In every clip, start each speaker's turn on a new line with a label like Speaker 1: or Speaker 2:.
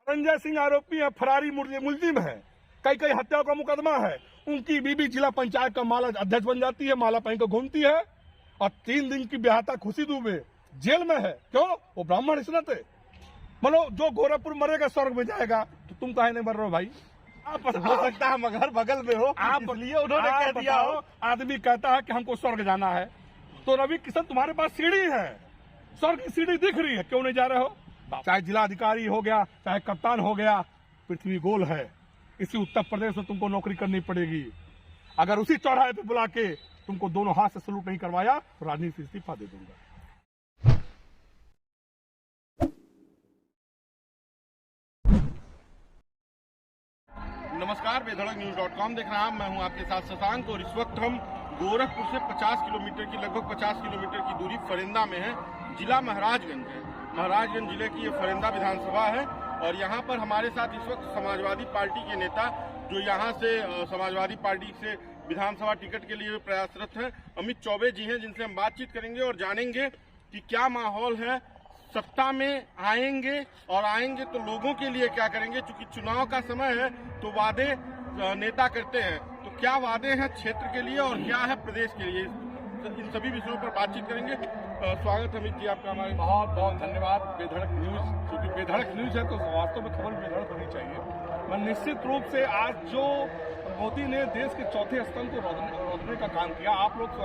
Speaker 1: संजय सिंह आरोपी है, फरारी मुलजिम है, कई कई हत्याओं का मुकदमा है। उनकी बीबी जिला पंचायत का माला अध्यक्ष बन जाती है, माला पहन कर घूमती है, और 3 दिन की बेहता खुशी दुबे जेल में है। क्यों? वो ब्राह्मण इसनत है। मतलब जो गोरखपुर मरेगा स्वर्ग में जाएगा, तो तुम काहे नहीं मर रहे हो भाई?
Speaker 2: आप हो सकता है मगर बगल में हो,
Speaker 1: आप
Speaker 2: इसलिए उन्होंने कह दिया हो।
Speaker 1: आदमी कहता है कि हमको स्वर्ग जाना है, तो रवि किशन तुम्हारे पास सीढ़ी है, स्वर्ग की सीढ़ी दिख रही है, क्यों नहीं जा रहे हो? चाहे जिलाधिकारी हो गया, चाहे कप्तान हो गया, पृथ्वी गोल है। इसी उत्तर प्रदेश में तुमको नौकरी करनी पड़ेगी। अगर उसी चौराहे पे बुला के तुमको दोनों हाथ से सलूट नहीं करवाया तो राजनीति से इस्तीफा दे दूंगा।
Speaker 2: नमस्कार, बेधड़कन्यूज.com देख रहे हैं। मैं हूं आपके साथ शशांक, और इस वक्त हम गोरखपुर से 50 किलोमीटर की लगभग 50 किलोमीटर की दूरी फरेंदा में है। जिला महाराजगंज है। महाराजगंज जिले की ये फरेंदा विधानसभा है, और यहाँ पर हमारे साथ इस वक्त समाजवादी पार्टी के नेता, जो यहाँ से समाजवादी पार्टी से विधानसभा टिकट के लिए प्रयासरत हैं, अमित चौबे जी हैं, जिनसे हम बातचीत करेंगे और जानेंगे कि क्या माहौल है, सत्ता में आएंगे और आएंगे तो लोगों के लिए क्या करेंगे। चूंकि चुनाव का समय है तो वादे नेता करते हैं, तो क्या वादे हैं क्षेत्र के लिए और क्या है प्रदेश के लिए, इन सभी विषयों पर बातचीत करेंगे। स्वागत अमित जी आपका हमारे।
Speaker 1: बहुत बहुत धन्यवाद। बेधड़क न्यूज, क्योंकि बेधड़क न्यूज है तो वास्तव में खबर बेधड़क होनी चाहिए। मैं निश्चित रूप से आज जो मोदी ने देश के चौथे स्तंभ को रोकने का काम किया, आप लोग,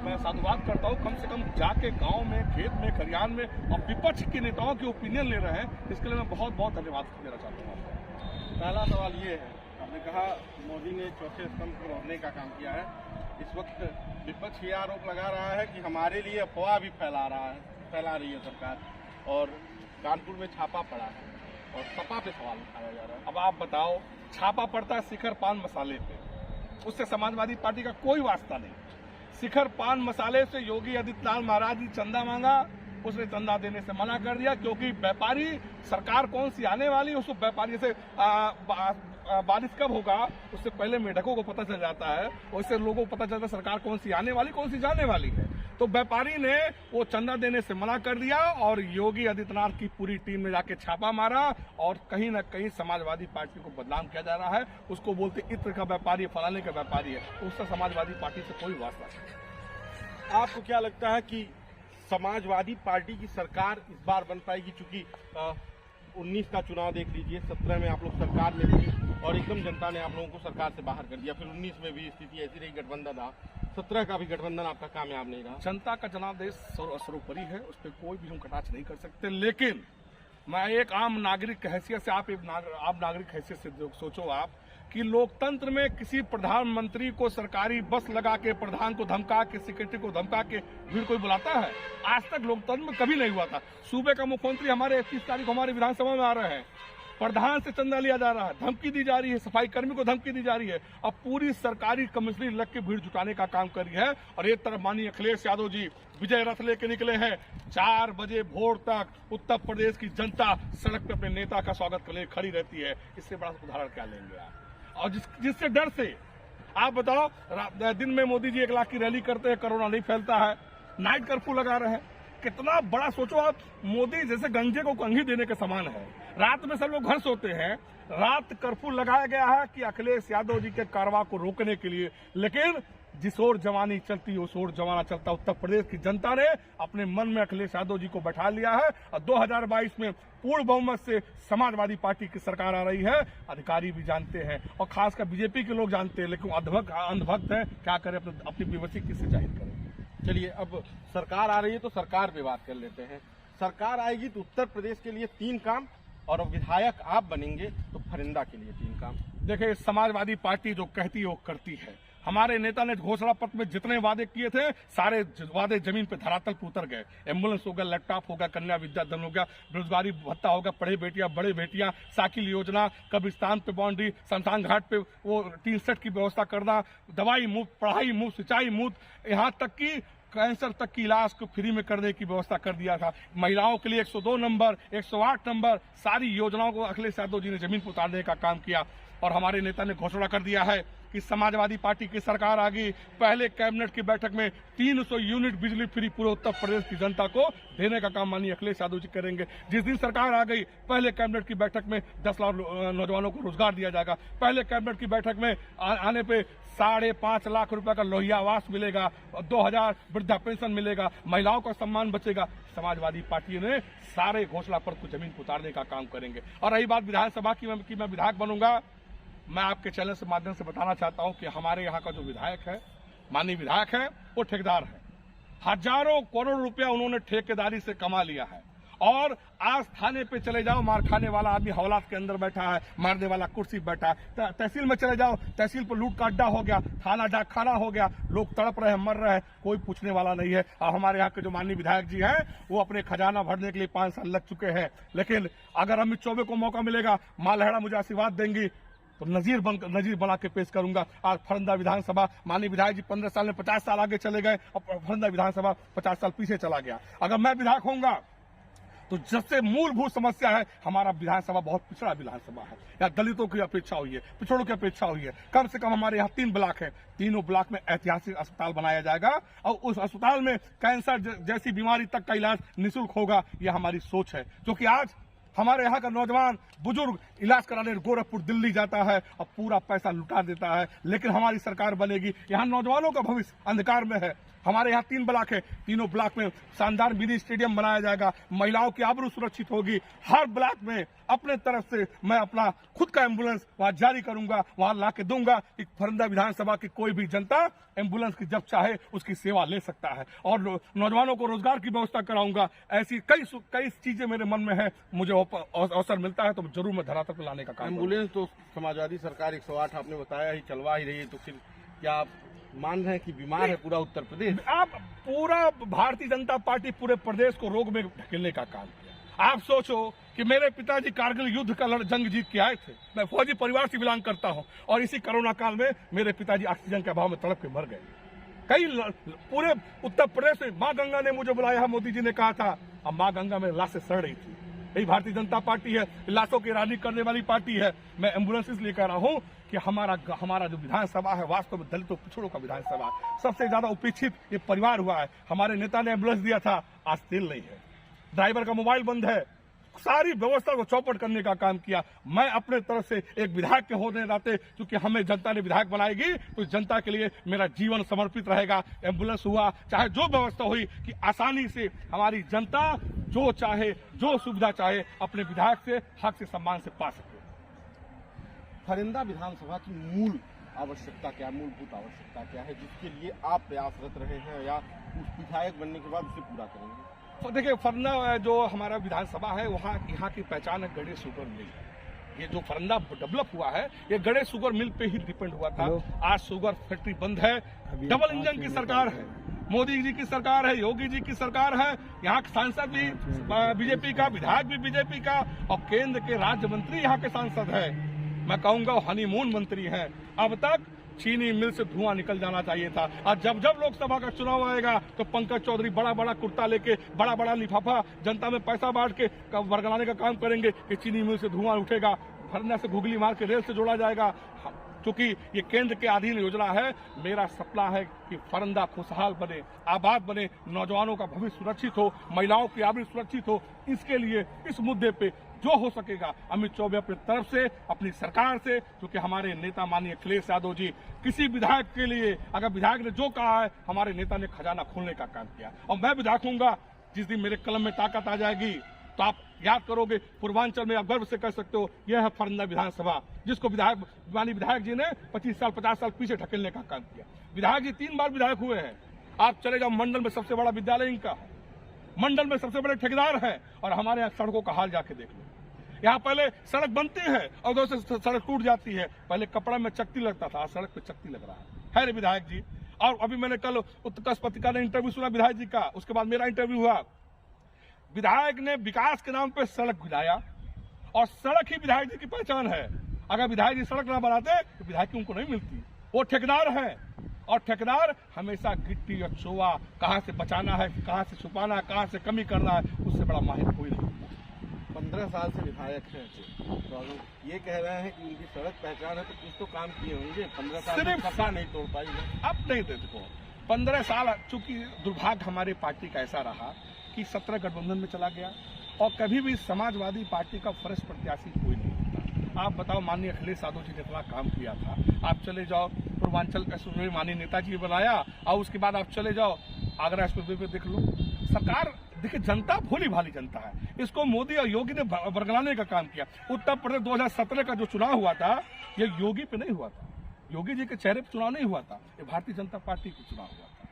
Speaker 1: मैं साधुवाद करता हूँ, कम से कम जाके गांव में, खेत में, खरियान में और विपक्ष के नेताओं के ओपिनियन ले रहे हैं, इसके लिए मैं बहुत बहुत धन्यवाद देना चाहता हूँ।
Speaker 2: पहला सवाल ये है, आपने कहा मोदी ने चौथे स्तंभ को रोकने का काम किया है। इस वक्त विपक्ष ये आरोप लगा रहा है कि हमारे लिए अफवाह भी फैला रही है सरकार, और कानपुर में छापा पड़ा है और सपा पे सवाल उठाया जा रहा है।
Speaker 1: अब आप बताओ, छापा पड़ता है शिखर पान मसाले पे, उससे समाजवादी पार्टी का कोई वास्ता नहीं। शिखर पान मसाले से योगी आदित्यनाथ महाराज ने चंदा मांगा, उसने चंदा देने से मना कर दिया, क्योंकि व्यापारी, सरकार कौन सी आने वाली है उसको व्यापारी से बारिश कब होगा उससे पहले मेढकों को पता चल जाता है, उससे लोगों को पता चलता है सरकार कौन सी आने वाली, कौन सी जाने वाली है। तो व्यापारी ने वो चंदा देने से मना कर दिया, और योगी आदित्यनाथ की पूरी टीम ने जाके छापा मारा, और कहीं ना कहीं समाजवादी पार्टी को बदनाम किया जा रहा है। उसको बोलते इत्र का व्यापारी, फलाने का व्यापारी है, उससे समाजवादी पार्टी से कोई वास्ता नहीं।
Speaker 2: आपको क्या लगता है कि समाजवादी पार्टी की सरकार इस बार बन पाएगी? चूंकि 19 का चुनाव देख लीजिए, 17 में आप लोग सरकार में थी और एकदम जनता ने आप लोगों को सरकार से बाहर कर दिया, फिर 19 में भी स्थिति ऐसी रही, गठबंधन रहा, 17 का भी गठबंधन आपका कामयाब नहीं रहा।
Speaker 1: जनता का जनादेश सर्वोपरि है, उस पर कोई भी हम कटाक्ष नहीं कर सकते। लेकिन मैं एक आम नागरिक की हैसियत से, आप नागरिक हैसियत से सोचो आप कि लोकतंत्र में किसी प्रधानमंत्री को सरकारी बस लगा के, प्रधान को धमका के, सेक्रेटरी को धमका के भीड़ कोई बुलाता है? आज तक लोकतंत्र में कभी नहीं हुआ था। सूबे का मुख्यमंत्री हमारे 31 तारीख को हमारे विधानसभा में आ रहे हैं, प्रधान से चंदा लिया जा रहा है, धमकी दी जा रही है, सफाई कर्मी को धमकी दी जा रही है। अब पूरी सरकारी कमिश्नरी लग के भीड़ जुटाने का काम कर रही है, और एक तरफ माननीय अखिलेश यादव जी विजय रथ लेके निकले हैं। 4 बजे भोर तक उत्तर प्रदेश की जनता सड़क पे अपने नेता का स्वागत करने खड़ी रहती है। इससे बड़ा उदाहरण क्या लेंगे आप? और जिससे डर से आप बताओ, दिन में मोदी जी 1 लाख की रैली करते हैं, कोरोना नहीं फैलता है, नाइट कर्फ्यू लगा रहे हैं। कितना बड़ा सोचो आप, मोदी जैसे गंजे को कंघी देने के समान है। रात में सब लोग घर सोते हैं, रात कर्फ्यू लगाया गया है कि अखिलेश यादव जी के कारवा को रोकने के लिए। लेकिन जिस ओर जवानी चलती है उस ओर जमाना चलता। उत्तर प्रदेश की जनता ने अपने मन में अखिलेश यादव जी को बैठा लिया है, और 2022 में पूर्ण बहुमत से समाजवादी पार्टी की सरकार आ रही है। अधिकारी भी जानते हैं, और खासकर बीजेपी के लोग जानते हैं, लेकिन अंधभक्त हैं, क्या करें, अपनी बेबसी किससे जाहिर करें।
Speaker 2: चलिए, अब सरकार आ रही है तो सरकार पे बात कर लेते हैं। सरकार आएगी तो उत्तर प्रदेश के लिए 3 काम, और विधायक आप बनेंगे तो फरिंदा के लिए 3 काम।
Speaker 1: देखिए, समाजवादी पार्टी जो कहती है वो करती है। हमारे नेता ने घोषणा पत्र में जितने वादे किए थे, सारे वादे जमीन पे धरातल पर उतर गए। एम्बुलेंस हो गया, लैपटॉप हो गया, कन्या विद्याधन हो गया, बेरोजगारी भत्ता हो गया, पढ़े बेटियां बड़े बेटियां, साइकिल योजना, कब्रिस्तान पे बाउंड्री, शमशान घाट पे वो टीन सेट की व्यवस्था करना, दवाई मुफ्त, पढ़ाई मुफ्त, सिंचाई मुफ्त, यहाँ तक कि कैंसर तक की इलाज को फ्री में करने की व्यवस्था कर दिया था। महिलाओं के लिए 102 नंबर, 108 नंबर, सारी योजनाओं को अखिलेश यादव जी ने जमीन पर उतारने का काम किया। और हमारे नेता ने घोषणा कर दिया है कि समाजवादी पार्टी की सरकार आ गई, पहले कैबिनेट की बैठक में 300 यूनिट बिजली फ्री पूरे उत्तर प्रदेश की जनता को देने का काम माननीय अखिलेश यादव जी करेंगे। जिस दिन सरकार आ गई, पहले कैबिनेट की बैठक में 10 लाख नौजवानों को रोजगार दिया जाएगा। पहले कैबिनेट की बैठक में आने पे 5.5 लाख रुपए का लोहिया आवास मिलेगा, 2000 वृद्धा पेंशन मिलेगा, महिलाओं का सम्मान बचेगा। समाजवादी पार्टी ने सारे घोषणा पत्र को जमीन पर उतारने का काम करेंगे। और रही बात विधानसभा की मैं विधायक बनूंगा, मैं आपके चैनल से माध्यम से बताना चाहता हूं कि हमारे यहाँ का जो विधायक है, माननीय विधायक है, वो ठेकेदार है। हजारों करोड़ रुपया उन्होंने ठेकेदारी से कमा लिया है। और आज थाने पे चले जाओ, मार खाने वाला आदमी हवालात के अंदर बैठा है, मारने वाला कुर्सी बैठा है। तहसील में चले जाओ, तहसील पर लूट का अड्डा हो गया, थाना डाकखाना हो गया, लोग तड़प रहे हैं, मर रहे हैं, कोई पूछने वाला नहीं है। और हमारे यहाँ के जो माननीय विधायक जी हैं, वो अपने खजाना भरने के लिए 5 साल लग चुके हैं। लेकिन अगर अमित चौबे को मौका मिलेगा, माँ लहरा मुझे आशीर्वाद देंगी तो नजीर बना के पेश करूंगा। आज फरंदा विधानसभा, माननीय विधायक जी 15 साल में 50 साल आगे चले गए और फरंदा विधानसभा 50 साल पीछे चला गया। अगर मैं विधायक होऊंगा तो जैसे मूलभूत समस्या है, हमारा विधानसभा बहुत पिछड़ा विधानसभा है, या दलितों की अपेक्षा हुई है, पिछड़ों की अपेक्षा हुई है। कम से कम हमारे यहाँ 3 ब्लॉक है, तीनों ब्लॉक में ऐतिहासिक अस्पताल बनाया जाएगा और उस अस्पताल में कैंसर जैसी बीमारी तक का इलाज निःशुल्क होगा। यह हमारी सोच है, क्योंकि आज हमारे यहाँ का नौजवान बुजुर्ग इलाज कराने गोरखपुर दिल्ली जाता है और पूरा पैसा लुटा देता है। लेकिन हमारी सरकार बनेगी, यहाँ नौजवानों का भविष्य अंधकार में है। हमारे यहाँ 3 ब्लॉक है, तीनों ब्लॉक में शानदार मिनी स्टेडियम बनाया जाएगा, महिलाओं की आबरू सुरक्षित होगी। हर ब्लॉक में अपने तरफ से मैं अपना खुद का एम्बुलेंस वहां जारी करूंगा, वहां ला के दूंगा कि फरंदा विधानसभा की कोई भी जनता एम्बुलेंस की जब चाहे उसकी सेवा ले सकता है। और नौजवानों को रोजगार की व्यवस्था कराऊंगा। ऐसी कई चीजें मेरे मन में है, मुझे अवसर मिलता है तो जरूर मैं धरातल पर लाने का काम।
Speaker 2: एम्बुलेंस तो समाजवादी सरकार 108 आपने बताया ही चलवा ही रही है, तो फिर क्या आप मान रहे हैं कि बीमार है पूरा उत्तर प्रदेश?
Speaker 1: आप पूरा भारतीय जनता पार्टी पूरे प्रदेश को रोग में ढकेलने का काम किया। आप सोचो कि मेरे पिताजी कारगिल युद्ध का जंग जीत के आए थे, मैं फौजी परिवार से बिलोंग करता हूं, और इसी कोरोना काल में मेरे पिताजी ऑक्सीजन के अभाव में तड़प के मर गए। पूरे उत्तर प्रदेश में माँ गंगा ने मुझे बुलाया, मोदी जी ने कहा था, अब माँ गंगा में लाशें सड़ रही थी। यही भारतीय जनता पार्टी है, लाशों की रानी करने वाली पार्टी है। मैं एम्बुलेंस इसलिए कह रहा हूं कि हमारा जो विधानसभा है वास्तव में दलितों पिछड़ों का विधानसभा है। सबसे ज्यादा उपेक्षित ये परिवार हुआ है। हमारे नेता ने एम्बुलेंस दिया था, आज तेल नहीं है, ड्राइवर का मोबाइल बंद है, सारी व्यवस्था को चौपट करने का काम किया। मैं अपने तरफ से एक विधायक के होने नाते, क्योंकि हमें जनता ने विधायक बनाएगी, तो जनता के लिए मेरा जीवन समर्पित रहेगा। एम्बुलेंस हुआ, चाहे जो व्यवस्था हुई, कि आसानी से हमारी जनता जो चाहे, जो सुविधा चाहे, अपने विधायक से हक से सम्मान से पा सके।
Speaker 2: फरंदा विधानसभा की मूल आवश्यकता क्या, मूलभूत आवश्यकता क्या है, जिसके लिए आप प्रयासरत रहे हैं या उस विधायक बनने के बाद उसे पूरा करेंगे?
Speaker 1: तो देखिए, फरंदा जो हमारा विधानसभा है, वहाँ यहाँ की पहचान है गणेश शुगर मिल। ये जो फरंदा डेवलप हुआ है, ये गणेश शुगर मिल पे ही डिपेंड हुआ था। आज शुगर फैक्ट्री बंद है। डबल इंजन की सरकार है, मोदी जी की सरकार है, योगी जी की सरकार है। यहाँ के सांसद भी बीजेपी का, विधायक भी बीजेपी का, और केंद्र के राज्य मंत्री यहाँ के सांसद है। मैं कहूंगा हनीमून मंत्री हैं। अब तक चीनी मिल से धुआं निकल जाना चाहिए था। और जब लोकसभा का चुनाव आएगा तो पंकज चौधरी बड़ा बड़ा कुर्ता लेके, बड़ा बड़ा लिफाफा जनता में पैसा बांट के बरगलाने का काम करेंगे कि चीनी मिल से धुआं उठेगा, फरना से घुगली मार के रेल से जोड़ा जाएगा। क्योंकि ये केंद्र के अधीन योजना है। मेरा सपना है कि फरंदा खुशहाल बने, आबाद बने, नौजवानों का भविष्य सुरक्षित हो, महिलाओं की आबरू सुरक्षित हो। इसके लिए इस मुद्दे पे जो हो सकेगा अमित चौबे अपनी तरफ से, अपनी सरकार से, क्योंकि हमारे नेता माननीय अखिलेश यादव जी, किसी विधायक के लिए अगर विधायक ने जो कहा है, हमारे नेता ने खजाना खोलने का काम किया। और मैं विधायक हूंगा, जिस दिन मेरे कलम में ताकत आ जाएगी तो आप याद करोगे, पूर्वांचल में आप गर्व से कह सकते हो, यह है फरंदा विधानसभा, जिसको माननीय विधायक जी ने 25 साल 50 साल पीछे ढकेलने का काम किया। विधायक जी 3 बार विधायक हुए हैं। आप चले जाओ, मंडल में सबसे बड़ा विद्यालय इनका है, मंडल में सबसे बड़े ठेकेदार है। और हमारे यहाँ सड़कों का हाल जाके देख लो। यहाँ पहले सड़क बनती है और उधर से सड़क टूट जाती है। पहले कपड़ा में चक्ती लगता था, आज सड़क पे चक्ती लग रहा है रे विधायक जी। और अभी मैंने कल उत्कर्ष पत्रिका ने इंटरव्यू सुना विधायक जी का, उसके बाद मेरा इंटरव्यू हुआ। विधायक ने विकास के नाम पे सड़क गिराया, और सड़क ही विधायक जी की पहचान है। अगर विधायक जी सड़क ना बनाते तो विधायक उनको नहीं मिलती। वो ठेकेदार है, और ठेकेदार हमेशा गिट्टी और चोआ कहाँ से बचाना है, कहाँ से छुपाना है, कहाँ से कमी करना है, उससे बड़ा माहिर कोई नहीं।
Speaker 2: 15 साल से विधायक हैं तो अगर ये कह रहे हैं कि उनकी सड़क पहचान है तो कुछ तो काम किए होंगे। 15 साल
Speaker 1: सिर्फ
Speaker 2: सपना नहीं तोड़ पाई है।
Speaker 1: अब नहीं दे देखो 15 साल, चूंकि दुर्भाग्य हमारे पार्टी का ऐसा रहा कि 17 गठबंधन में चला गया और कभी भी समाजवादी पार्टी का फर्स्ट प्रत्याशी कोई नहीं होता। आप बताओ, माननीय अखिलेश यादव जी ने इतना काम किया था, आप चले जाओ पूर्वांचल एक्सप्रेस माननीय नेताजी बनाया और उसके बाद आप चले जाओ आगरा एक्सप्रेस पे देख लो। सरकार देखिए, जनता भोली भाली जनता है, इसको मोदी और योगी ने बरगलाने का काम किया। उत्तर प्रदेश 2017 का जो चुनाव हुआ था ये योगी पे नहीं हुआ था, योगी जी के चेहरे पे चुनाव नहीं हुआ था, ये भारतीय जनता पार्टी का चुनाव हुआ था।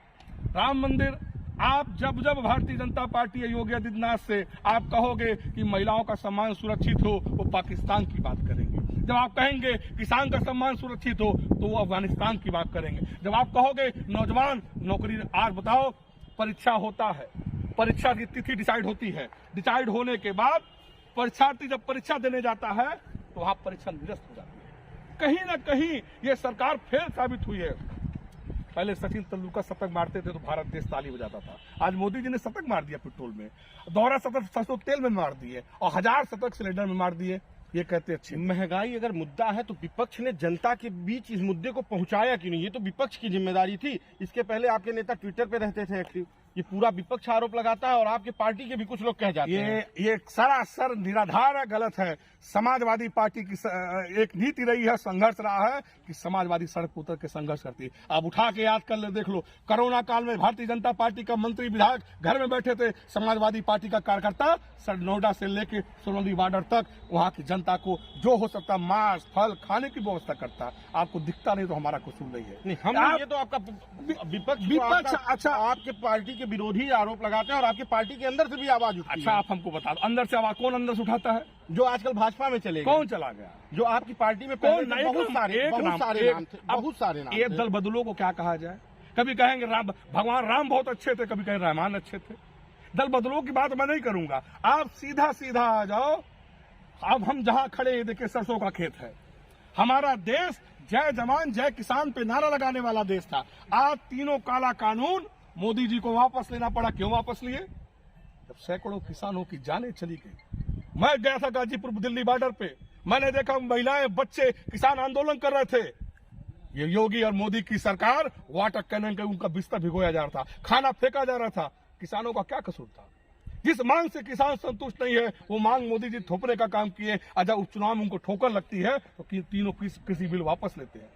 Speaker 1: राम मंदिर, आप जब भारतीय जनता पार्टी या योगी आदित्यनाथ से आप कहोगे कि महिलाओं का सम्मान सुरक्षित हो, वो पाकिस्तान की बात करेंगे। जब आप कहेंगे किसान का सम्मान सुरक्षित हो तो वो अफगानिस्तान की बात करेंगे। जब आप कहोगे नौजवान नौकरी, आज बताओ परीक्षा होता है, परीक्षा की तिथि डिसाइड होती है, डिसाइड होने के बाद परीक्षार्थी जब परीक्षा देने जाता है तो वहां परीक्षा निरस्त हो जाती है। कहीं ना कहीं ये सरकार फेल साबित हुई है। पहले सचिन तेंदुलकर शतक मारते थे तो भारत देश ताली बजाता था, आज मोदी जी ने शतक मार दिया पेट्रोल में, दोहरा शतक सरसों तेल में मार दिए और 1000 शतक सिलेंडर में मार दिए। ये कहते अच्छे
Speaker 2: महंगाई अगर मुद्दा है तो विपक्ष ने जनता के बीच इस मुद्दे को पहुंचाया क्यों नहीं? ये तो विपक्ष की जिम्मेदारी थी। इसके पहले आपके नेता ट्विटर पे रहते थे एक्टिव, ये पूरा विपक्ष आरोप लगाता है और आपके पार्टी के भी कुछ लोग कह जाते हैं
Speaker 1: ये सरासर निराधार है, गलत है। समाजवादी पार्टी की एक नीति रही है, संघर्ष रहा है कि समाजवादी सड़क पर उतर के संघर्ष करती है। आप उठा के याद कर ले, देख लो कोरोना काल में भारतीय जनता पार्टी का मंत्री विधायक घर में बैठे थे, समाजवादी पार्टी का कार्यकर्ता सर नोएडा से लेके सोनौली बॉर्डर तक वहां की जनता को जो हो सकता मांस फल खाने की व्यवस्था करता। आपको दिखता नहीं तो हमारा कसूर नहीं है।
Speaker 2: नहीं, हम ये तो आपका विपक्ष अच्छा आपके पार्टी के विरोधी आरोप लगाते हैं और आपकी पार्टी के अंदर से भी आवाज उठती है।
Speaker 1: अच्छा, आप हमको बता दो अंदर से आवाज कौन अंदर से उठाता है?
Speaker 2: जो आजकल भाजपा में चले गए।
Speaker 1: कौन चला गया?
Speaker 2: जो आपकी पार्टी में
Speaker 1: कौन?
Speaker 2: बहुत सारे नाम।
Speaker 1: ये दल बदलों को क्या कहा जाए? कभी कहेंगे राम, भगवान राम बहुत अच्छे थे, कभी कहेंगे रहमान अच्छे थे। दल बदलों की बात मैं नहीं करूंगा, आप सीधा सीधा आ जाओ। अब हम जहां खड़े देखिए सरसों का खेत है, हमारा देश जय जवान जय किसान पे नारा लगाने वाला देश था। आज तीनों काला कानून मोदी जी को वापस लेना पड़ा। क्यों वापस लिए? जब सैकड़ों किसानों की जानें चली गई। मैं गया था गाजीपुर दिल्ली बॉर्डर पे, मैंने देखा महिलाएं बच्चे किसान आंदोलन कर रहे थे। ये योगी और मोदी की सरकार वाटर कैनन के उनका बिस्तर भिगोया जा रहा था, खाना फेंका जा रहा था। किसानों का क्या कसूर था? जिस मांग से किसान संतुष्ट नहीं है वो मांग मोदी जी थोपने का काम किए। जब उपचुनाव में उनको ठोकर लगती है तो तीनों कृषि बिल वापस लेते हैं।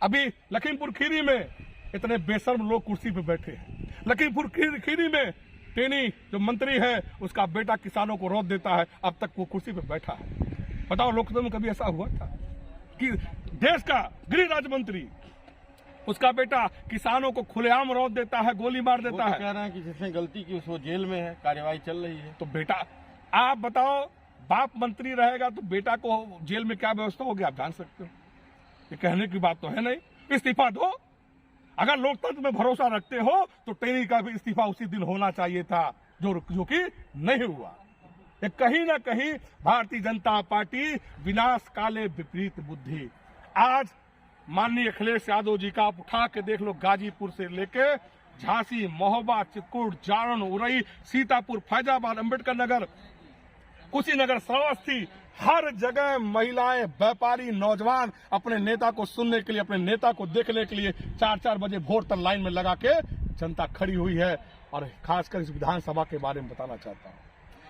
Speaker 1: अभी लखीमपुर खीरी में इतने बेशर्म लोग कुर्सी पे बैठे हैं। लखीमपुर खीरी में टेनी जो मंत्री है उसका बेटा किसानों को रोक देता है, अब तक वो कुर्सी पे बैठा है। बताओ लोकसभा में कभी ऐसा हुआ था कि देश का गृह राज्य मंत्री उसका बेटा किसानों को खुलेआम रोक देता है, गोली मार देता है?
Speaker 2: कह रहे हैं कि जिसने गलती की वो जेल में है, कार्यवाही चल रही है।
Speaker 1: तो बेटा आप बताओ, बाप मंत्री रहेगा तो बेटा को जेल में क्या व्यवस्था होगी आप जान सकते हो? ये कहने की बात तो है नहीं। इस्तीफा दो, अगर लोकतंत्र में भरोसा रखते हो तो टेनी का भी इस्तीफा उसी दिन होना चाहिए था, जो कि नहीं हुआ। ये कहीं ना कहीं भारतीय जनता पार्टी विनाश काले विपरीत बुद्धि। आज माननीय अखिलेश यादव जी का आप उठा के देख लो, गाजीपुर से लेके झांसी, महोबा, चित्रकूट, जालन, उरई, सीतापुर, फैजाबाद, अम्बेडकर नगर, कुशीनगर, श्रावस्ती, हर जगह महिलाएं, व्यापारी, नौजवान अपने नेता को सुनने के लिए, अपने नेता को देखने के लिए 4-4 बजे भोर तक लाइन में लगा के जनता खड़ी हुई है। और खासकर इस विधानसभा के बारे में बताना चाहता हूँ,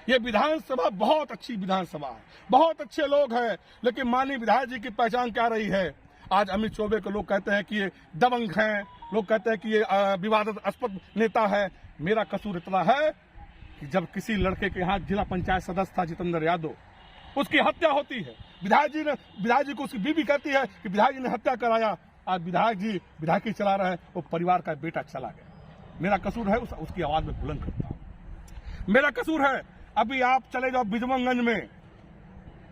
Speaker 1: ये विधानसभा बहुत अच्छी विधानसभा है, बहुत अच्छे लोग हैं, लेकिन माननीय विधायक जी की पहचान क्या रही है? आज अमित चौबे को लोग कहते हैं कि ये दबंग हैं, लोग कहते हैं कि ये विवादास्पद नेता है। मेरा कसूर इतना है कि जब किसी लड़के के यहाँ जिला पंचायत सदस्य था जितेंद्र यादव, उसकी हत्या होती है, विधायक जी को उसकी बीवी कहती है कि विधायक जी ने हत्या कराया। आज विधायक जी विधायकी चला रहे हैं, वो परिवार का बेटा चला गया। मेरा कसूर है, उसकी आवाज में बुलंद करता हूं। मेरा कसूर है, अभी आप चले जाओ बिजमंगंज में,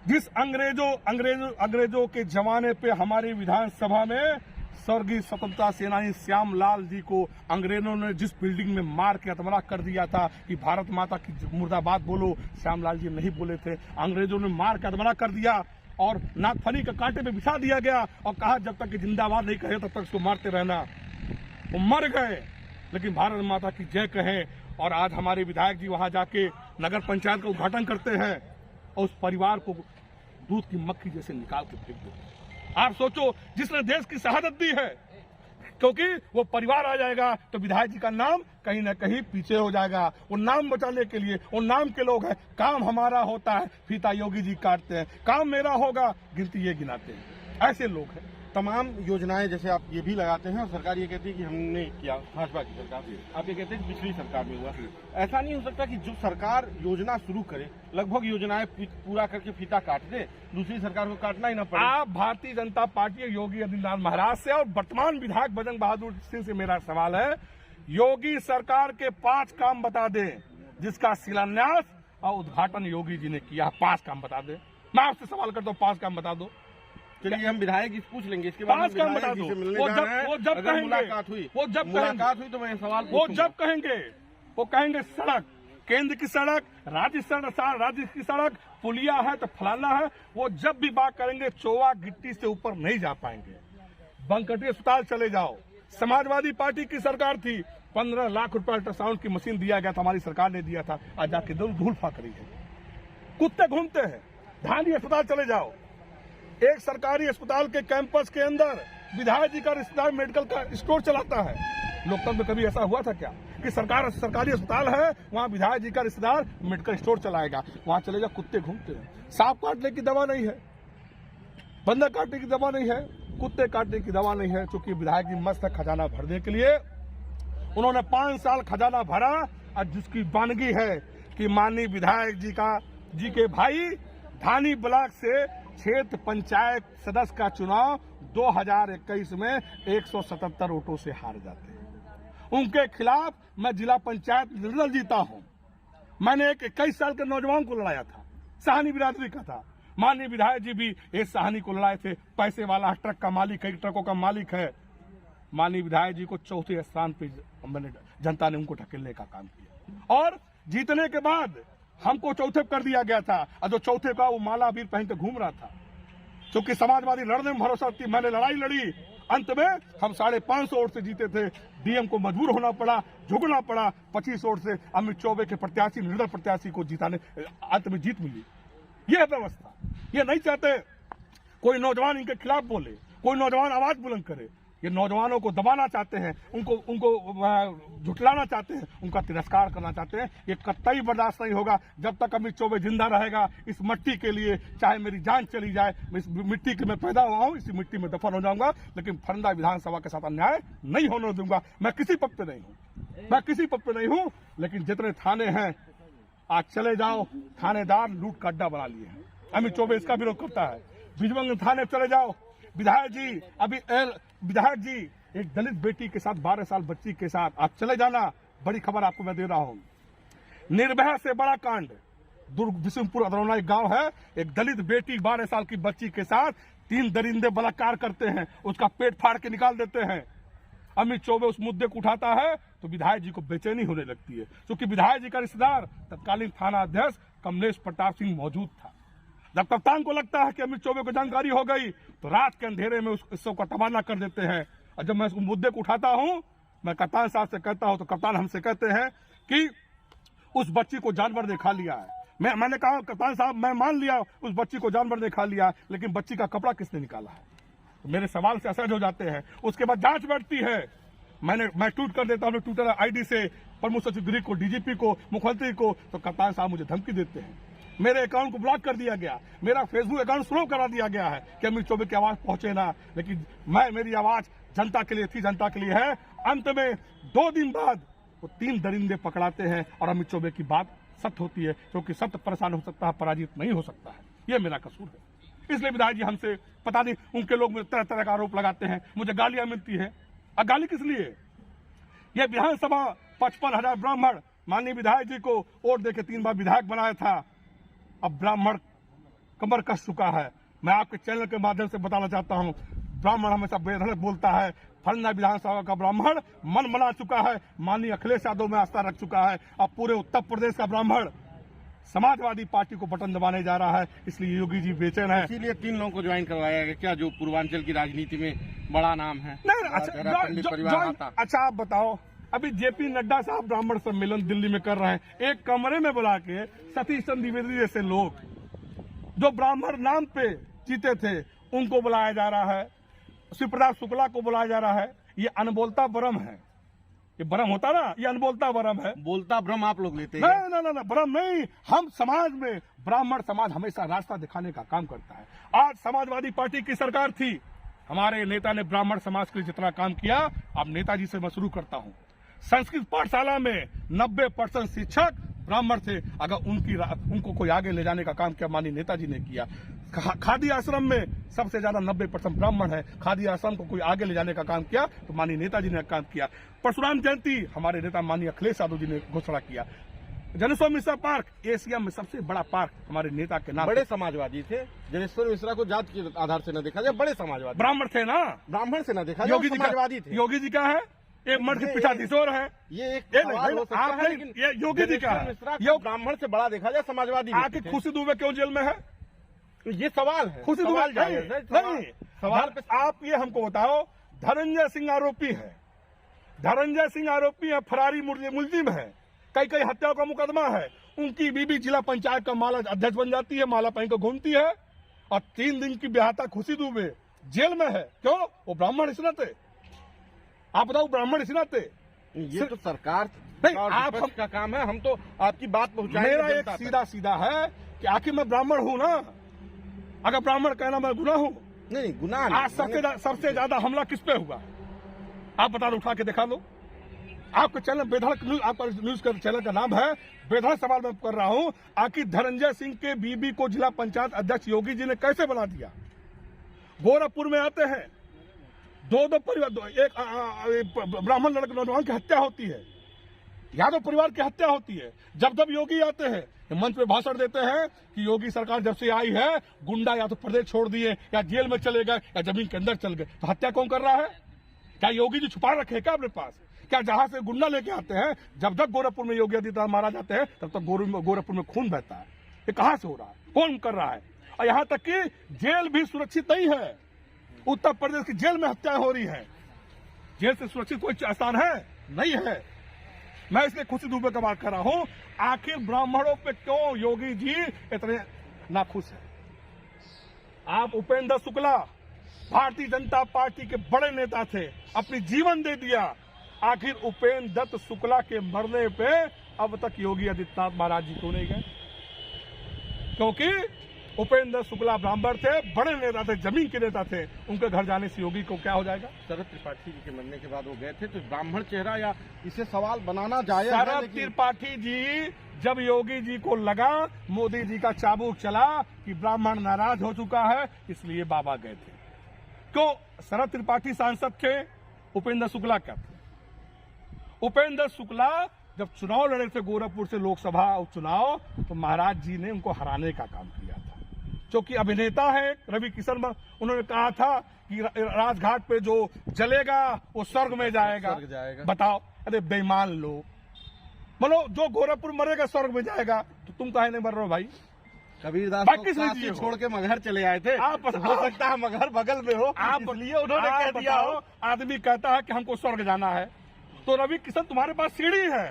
Speaker 1: जिस अंग्रेजों के जमाने पे हमारी विधानसभा में स्वर्गीय स्वतंत्रता सेनानी श्याम लाल जी को अंग्रेजों ने जिस बिल्डिंग में मार के अधमरा कर दिया था कि भारत माता की मुर्दाबाद बोलो, श्याम लाल जी नहीं बोले थे। अंग्रेजों ने मार के अधमरा कर दिया और नागफनी के कांटे पे बिछा दिया गया और कहा जब तक कि जिंदाबाद नहीं कहे तब तक उसको मारते रहना। वो मर गए, लेकिन भारत माता की जय कहें। और आज हमारे विधायक जी वहां जाके नगर पंचायत का उद्घाटन करते हैं। और उस परिवार को दूध की मक्खी जैसे निकाल के फेंक देते हैं। आप सोचो, जिसने देश की शहादत दी है, क्योंकि वो परिवार आ जाएगा तो विधायक जी का नाम कहीं ना कहीं पीछे हो जाएगा। वो नाम बचाने के लिए वो नाम के लोग हैं, काम हमारा होता है फीता योगी जी काटते हैं, काम मेरा होगा गिनती ये गिनाते हैं, ऐसे लोग हैं।
Speaker 2: तमाम योजनाएं जैसे आप ये भी लगाते हैं और सरकार ये कहती है कि हमने किया, भाजपा की सरकार, आप ये कहते हैं कि पिछली सरकार में हुआ। ऐसा नहीं हो सकता कि जो सरकार योजना शुरू करे लगभग योजनाएं पूरा करके फीता काट दे, दूसरी सरकार को काटना ही ना पड़े।
Speaker 1: आप भारतीय जनता पार्टी योगी आदित्यनाथ महाराज से और वर्तमान विधायक बजरंग बहादुर सिंह से मेरा सवाल है, योगी सरकार के 5 काम बता दें जिसका शिलान्यास और उद्घाटन योगी जी ने किया। 5 काम बता दें। मैं आपसे सवाल करता हूँ, 5 काम बता दो।
Speaker 2: चलिए हम विधायक जी पूछ लेंगे, इसके बाद
Speaker 1: 5 काम बता दो। वो जब कहेंगे,
Speaker 2: मुलाकात हुई तो मैं सवाल
Speaker 1: वो जब कहेंगे, वो कहेंगे सड़क, केंद्र की सड़क, राज्य की सड़क, पुलिया है तो फलाना है, वो जब भी बात करेंगे चोवा गिट्टी से ऊपर नहीं जा पाएंगे। बंकटी अस्पताल चले जाओ, समाजवादी पार्टी की सरकार थी, 15 लाख रुपए अल्ट्रासाउंड की मशीन दिया गया था, हमारी सरकार ने दिया था, आज जाके धूल फाक रही है, कुत्ते घूमते हैं। धानी अस्पताल चले जाओ, एक सरकारी अस्पताल के कैंपस के अंदर विधायक जी का रिश्तेदार मेडिकल का स्टोर चलाता है। लोकतंत्र में कभी ऐसा हुआ था क्या कि सरकारी अस्पताल है, वहां विधायक जी का रिश्तेदार मेडिकल स्टोर चलाएगा? वहां चले जाओ, कुत्ते घूमते हैं। सांप काटने की दवा नहीं है, बंदर काटने की दवा नहीं है, कुत्ते काटने की दवा नहीं है। चूंकि विधायक जी मस्त है खजाना भरने के लिए, उन्होंने 5 साल खजाना भरा, और जिसकी वानगी है कि माननीय विधायक जी के भाई धानी ब्लॉक से क्षेत्र पंचायत सदस्य का चुनाव 2021 में 177 वोटों से हार जाते हैं। उनके खिलाफ मैं जिला पंचायत निर्दल जीता हूं। मैंने एक 21 साल के नौजवान को लड़ाया था, साहनी बिरादरी का था। माननीय विधायक जी भी एक साहनी को लड़ाए थे, पैसे वाला, ट्रक का मालिक है, ट्रकों का मालिक है। माननीय विधायक जी को चौथे स्थान पे जनता ने उनको ढकेलने का काम किया, और जीतने के बाद हमको चौथे कर दिया गया था, और जो चौथे का वो माला भी पहन के घूम रहा था। क्योंकि समाजवादी लड़ने में भरोसा थी, मैंने लड़ाई लड़ी, अंत में हम 550 वोट से जीते थे। डीएम को मजबूर होना पड़ा, झुकना पड़ा, 25 वोट से अमित चौबे के प्रत्याशी, निर्दल प्रत्याशी को जिताने अंत में जीत मिली। यह व्यवस्था, ये नहीं चाहते कोई नौजवान इनके खिलाफ बोले, कोई नौजवान आवाज बुलंद करे। ये नौजवानों को दबाना चाहते हैं, उनको झुटलाना चाहते हैं, उनका तिरस्कार करना चाहते हैं। ये कतई बर्दाश्त नहीं होगा। जब तक अमित चौबे जिंदा रहेगा, इस मिट्टी के लिए चाहे मेरी जान चली जाए, इस मिट्टी के मैं पैदा हुआ हूं, इसी मिट्टी में दफन हो जाऊंगा, लेकिन फरंदा विधानसभा के साथ अन्याय नहीं होने दूंगा। मैं किसी पद पे नहीं हूं, लेकिन जितने थाने हैं आज चले जाओ, थानेदार लूट का अड्डा बना लिए हैं। अमित चौबे इसका विरोध करता है। बिजबंग थाने चले जाओ, विधायक जी एक दलित बेटी के साथ, 12 साल बच्ची के साथ, आप चले जाना। बड़ी खबर आपको मैं दे रहा हूं, निर्भया से बड़ा कांड, दुर्ग बिशुनपुर अदरौना एक गांव है, एक दलित बेटी 12 साल की बच्ची के साथ 3 दरिंदे बलात्कार करते हैं, उसका पेट फाड़ के निकाल देते हैं। अमित चौबे उस मुद्दे को उठाता है तो विधायक जी को बेचैनी होने लगती है, क्योंकि विधायक जी का रिश्तेदार तत्कालीन थाना अध्यक्ष कमलेश प्रताप सिंह मौजूद था। जब कप्तान को लगता है कि अमित चौबे को जानकारी हो गई तो रात के अंधेरे में उस उत्सव का तबादला कर देते हैं। और जब मैं उस मुद्दे को उठाता हूं, मैं कप्तान साहब से कहता हूं, तो कप्तान हमसे कहते हैं कि उस बच्ची को जानवर ने खा लिया है। मैंने कहा कप्तान साहब मैं मान लिया उस बच्ची को जानवर ने खा लिया, लेकिन बच्ची का कपड़ा किसने निकाला है? तो मेरे सवाल से असहज हो जाते हैं। उसके बाद जांच बैठती है, मैं ट्वीट कर देता हूं ट्विटर आईडी से प्रमुख सचिव गृह को, डीजीपी को, मुख्यमंत्री को, तो कप्तान साहब मुझे धमकी देते हैं। मेरे अकाउंट को ब्लॉक कर दिया गया, मेरा फेसबुक अकाउंट स्लो करा दिया गया है कि अमित चौबे की आवाज पहुंचे ना। लेकिन मेरी आवाज जनता के लिए थी, जनता के लिए है। अंत में 2 दिन बाद वो 3 दरिंदे पकड़ाते हैं और अमित चौबे की बात सत्य होती है, क्योंकि सत्य परेशान हो सकता है, पराजित नहीं हो सकता है। ये मेरा कसूर है। इसलिए विधायक जी हमसे पता नहीं, उनके लोग तरह तरह का आरोप लगाते हैं, मुझे गालियां मिलती है। गाली किस लिए? ये विधानसभा 55,000 ब्राह्मण माननीय विधायक जी को वोट देके 3 बार विधायक बनाया था। अब ब्राह्मण कमर कस चुका है। मैं आपके चैनल के माध्यम से बताना चाहता हूं, ब्राह्मण हमेशा बेधड़क बोलता है। फलना विधानसभा का ब्राह्मण मन बना चुका है, माननीय अखिलेश यादव में आस्था रख चुका है। अब पूरे उत्तर प्रदेश का ब्राह्मण समाजवादी पार्टी को बटन दबाने जा रहा है, इसलिए योगी जी बेचैन है।
Speaker 2: इसीलिए 3 लोगों को ज्वाइन करवाया गया क्या, जो पूर्वांचल की राजनीति में बड़ा नाम है?
Speaker 1: अच्छा आप बताओ, अभी जेपी नड्डा साहब ब्राह्मण सम्मेलन दिल्ली में कर रहे हैं, एक कमरे में बुला के सतीश चंद्र द्विवेदी जैसे लोग जो ब्राह्मण नाम पे जीते थे उनको बुलाया जा रहा है, शिवप्रताप शुक्ला को बुलाया जा रहा है। ये अनबोलता ब्रह्म है। ये ब्रह्म होता ना, ये अनबोलता ब्रह्म है।
Speaker 2: बोलता भ्रम आप लोग लेते हैं।
Speaker 1: नहीं, ब्रह्म नहीं। हम समाज में, ब्राह्मण समाज हमेशा रास्ता दिखाने का काम करता है। आज समाजवादी पार्टी की सरकार थी, हमारे नेता ने ब्राह्मण समाज के लिए जितना काम किया, अब नेताजी से मैं शुरू करता हूं। संस्कृत पाठशाला में 90% शिक्षक ब्राह्मण थे। अगर उनको कोई आगे ले जाने का काम किया, माननीय नेताजी ने किया। खादी आश्रम में सबसे ज्यादा 90% ब्राह्मण है। खादी आश्रम को कोई आगे ले जाने का काम किया तो माननीय नेताजी ने काम किया। परशुराम जयंती हमारे नेता माननीय अखिलेश यादव जी ने घोषणा किया। जनेश्वर मिश्रा पार्क एशिया में सबसे बड़ा पार्क हमारे नेता के नाम।
Speaker 2: बड़े समाजवादी थे। जनेश्वर मिश्रा को जात के आधार से न देखा जाए, बड़े समाजवादी।
Speaker 1: ब्राह्मण थे ना,
Speaker 2: ब्राह्मण से न देखा जाए, समाजवादी थे।
Speaker 1: योगी जी का है, एक मर्द के पीछा किशोर है।
Speaker 2: ये एक सवाल हो सकता है, लेकिन
Speaker 1: ये योगी जी का है।
Speaker 2: ये ब्राह्मण से बड़ा देखा जाए, समाजवादी।
Speaker 1: आखिर खुशी दुबे क्यों जेल में है?
Speaker 2: तो ये सवाल है।
Speaker 1: खुशी दुबे नहीं। सवाल पे आप ये हमको बताओ, धनंजय सिंह आरोपी है, धनंजय सिंह आरोपी है, फरारी मुलजिम है, कई हत्याओं का मुकदमा है। उनकी बीबी जिला पंचायत का माला अध्यक्ष बन जाती है, माला पहन कर घूमती है, और 3 दिन की बेहाता खुशी दुबे जेल में है। क्यों? वो ब्राह्मण इसनत है। आप बताओ, ब्राह्मण इसनत है।
Speaker 2: ये तो सरकार
Speaker 1: नहीं, आप
Speaker 2: का काम है, हम तो आपकी बात पहुंचाएंगे।
Speaker 1: मेरा एक सीधा है कि आखिर मैं ब्राह्मण हूं ना, अगर ब्राह्मण कहना मैं गुनाह हूं?
Speaker 2: नहीं, गुनाह
Speaker 1: आज सबसे ज्यादा हमला किस पे हुआ? आप बता दो, उठा के दिखा दो। आपका चैनल बेधड़क न्यूज, आपका न्यूज का चैनल का नाम है बेधड़क सवाल मैं कर रहा हूं। आखिर धनंजय सिंह के बीबी को जिला पंचायत अध्यक्ष योगी जी ने कैसे बना दिया? गोरखपुर में आते हैं, दो परिवार, एक ब्राह्मण लड़के नौजवान की हत्या होती है, यादव परिवार की हत्या होती है। जब योगी आते हैं, मंच पे भाषण देते हैं कि योगी सरकार जब से आई है, गुंडा या तो प्रदेश छोड़ दिए, या जेल में चले गए, या जमीन के अंदर चल गए। तो हत्या कौन कर रहा है? क्या योगी जी छुपा रखे क्या अपने पास? क्या जहां से गुंडा लेके आते हैं, जब तक गोरखपुर में योगी आदित्यनाथ मारा जाते हैं, तब तक गोरखपुर में खून बहता है। ये कहां से हो रहा है? कौन कर रहा है? और यहाँ तक कि जेल भी सुरक्षित नहीं है। उत्तर प्रदेश की जेल में हत्याएं हो रही है। जेल से सुरक्षित कोई स्थान है? नहीं है। मैं इसलिए खुशी दुबे का बात कर रहा हूं। आखिर ब्राह्मणों पे क्यों योगी जी इतने नाखुश है? आप उपेंद्र शुक्ला भारतीय जनता पार्टी के बड़े नेता थे, अपनी जीवन दे दिया। आखिर उपेंद्र दत्त शुक्ला के मरने पे अब तक योगी आदित्यनाथ महाराज जी क्यों नहीं गए? क्योंकि उपेंद्र शुक्ला ब्राह्मण थे, बड़े नेता थे, जमीन के नेता थे। उनके घर जाने से योगी को क्या हो जाएगा?
Speaker 2: शरद त्रिपाठी जी के मरने के बाद वो गए थे, तो ब्राह्मण चेहरा या इसे सवाल बनाना जायज है।
Speaker 1: शरद त्रिपाठी जी, जब योगी जी को लगा मोदी जी का चाबुक चला कि ब्राह्मण नाराज हो चुका है, इसलिए बाबा गए थे। क्यों? शरद त्रिपाठी सांसद थे, उपेंद्र शुक्ला क्या थे? उपेंद्र शुक्ला जब चुनाव लड़े थे गोरखपुर से लोकसभा उपचुनाव, तो महाराज जी ने उनको हराने का काम किया था। क्योंकि अभिनेता है रवि किशन, उन्होंने कहा था कि राजघाट पे जो जलेगा वो स्वर्ग में जाएगा। बताओ, अरे बेईमान लोग, बोलो जो गोरखपुर मरेगा स्वर्ग में जाएगा, तो तुम काहे नहीं मर रहे हो भाई?
Speaker 2: कबीरदास काशी छोड़ के मगहर चले आए थे।
Speaker 1: आप
Speaker 2: हो सकता है मगहर बगल में हो, आप इसलिए उन्होंने कह दिया हो।
Speaker 1: आदमी कहता है कि हमको स्वर्ग जाना है, तो रवि किशन तुम्हारे पास सीढ़ी है,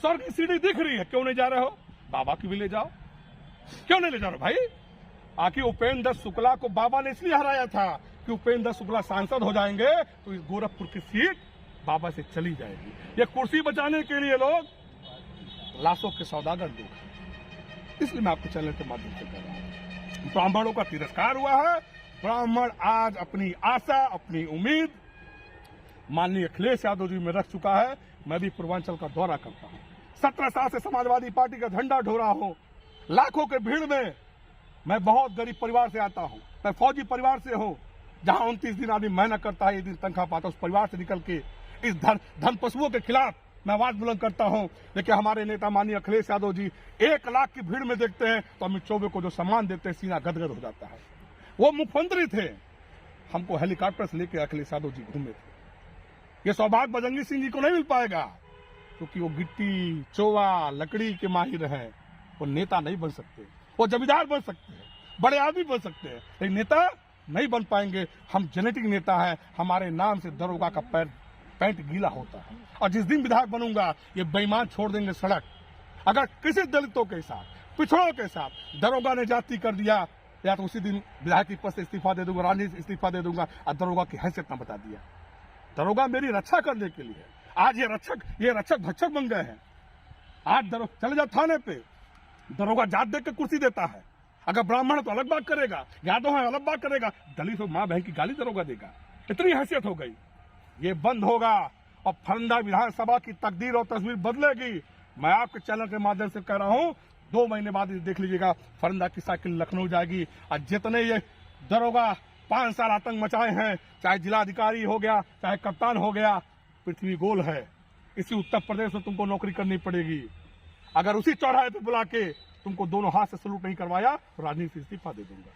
Speaker 1: स्वर्ग की सीढ़ी दिख रही है, क्यों नहीं जा रहे हो? बाबा की भी ले जाओ, क्यों नहीं ले जा रहे भाई? आखिर उपेंद्र शुक्ला को बाबा ने इसलिए हराया था कि उपेंद्र शुक्ला सांसद हो जाएंगे तो इस गोरखपुर की सीट बाबा से चली जाएगी। ये कुर्सी बचाने के लिए लोग लाशों के सौदागर लोग हैं। इसलिए मैं आपको चैनल के माध्यम से कह रहा हूं, ब्राह्मणों का तिरस्कार हुआ है। ब्राह्मण आज अपनी आशा, अपनी उम्मीद माननीय अखिलेश यादव जी में रख चुका है। मैं भी पूर्वांचल का दौरा करता हूं, 17 साल से समाजवादी पार्टी का झंडा ढो रहा हूं। लाखों के भीड़ में, मैं बहुत गरीब परिवार से आता हूं, मैं फौजी परिवार से हूं, जहां 29 दिन आदमी मेहनत करता है, 1 दिन तनख्वाह पाता है। उस परिवार से निकल के इस धन पशुओं के खिलाफ मैं आवाज बुलंद करता हूं। लेकिन हमारे नेता माननीय अखिलेश यादव जी 1 लाख की भीड़ में देखते हैं तो अमित चौबे को जो सम्मान देते हैं, सीना गदगद हो जाता है। वो मुख्यमंत्री थे, हमको हेलीकॉप्टर से लेकर अखिलेश यादव जी घूमे थे। ये सौभाग्य बजरंगी सिंह जी को नहीं मिल पाएगा, क्योंकि वो गिट्टी, चोवा, लकड़ी के माहिर हैं। वो नेता नहीं बन सकते, वो जमींदार बन सकते हैं, बड़े आदमी बन सकते हैं, लेकिन नेता नहीं बन पाएंगे। हम जेनेटिक नेता है, हमारे नाम से दरोगा का पैंट गीला होता है। और जिस दिन विधायक बनूंगा, ये बेईमान छोड़ देंगे सड़क। अगर किसी दलितों के साथ पिछड़ों के साथ दरोगा ने जाति कर दिया, या तो उसी दिन विधायक के पद से इस्तीफा दे दूंगा, राजनीति से इस्तीफा दे दूंगा, और दरोगा की हैसियत न बता दिया। दरोगा मेरी रक्षा करने के लिए, आज ये रक्षक भक्षक बन गए हैं। आज चले जाओ थाने पे, दरोगा जात देख के कुर्सी देता है। अगर ब्राह्मण है तो अलग बात करेगा, यादव है अलग बात करेगा, दलित हो माँ बहन की गाली दरोगा देगा। इतनी हैसियत हो गई, ये बंद होगा और फरंदा विधानसभा की तकदीर और तस्वीर बदलेगी। मैं आपके चैनल के माध्यम से कह रहा हूं, 2 महीने बाद देख लीजिएगा, फरंदा की साइकिल लखनऊ जाएगी। और जितने ये दरोगा 5 साल आतंक मचाए हैं, चाहे जिलाधिकारी हो गया, चाहे कप्तान हो गया, पृथ्वी गोल है। इसी उत्तर प्रदेश में तुमको नौकरी करनी पड़ेगी। अगर उसी चौराहे पे बुला के तुमको दोनों हाथ से सलूट नहीं करवाया तो राजनीति से इस्तीफा दे दूंगा।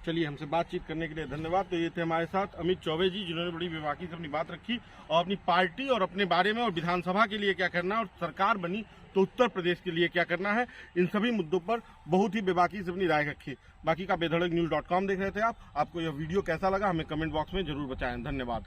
Speaker 2: चलिए, हमसे बातचीत करने के लिए धन्यवाद। तो ये थे हमारे साथ अमित चौबे जी, जिन्होंने बड़ी बेबाकी से अपनी बात रखी और अपनी पार्टी और अपने बारे में और विधानसभा के लिए क्या करना है और सरकार बनी तो उत्तर प्रदेश के लिए क्या करना है, इन सभी मुद्दों पर बहुत ही बेबाकी से अपनी राय रखी। बाकी का बेधड़क न्यूज़.com देख रहे थे आप। आपको यह वीडियो कैसा लगा हमें कमेंट बॉक्स में जरूर बताएं। धन्यवाद।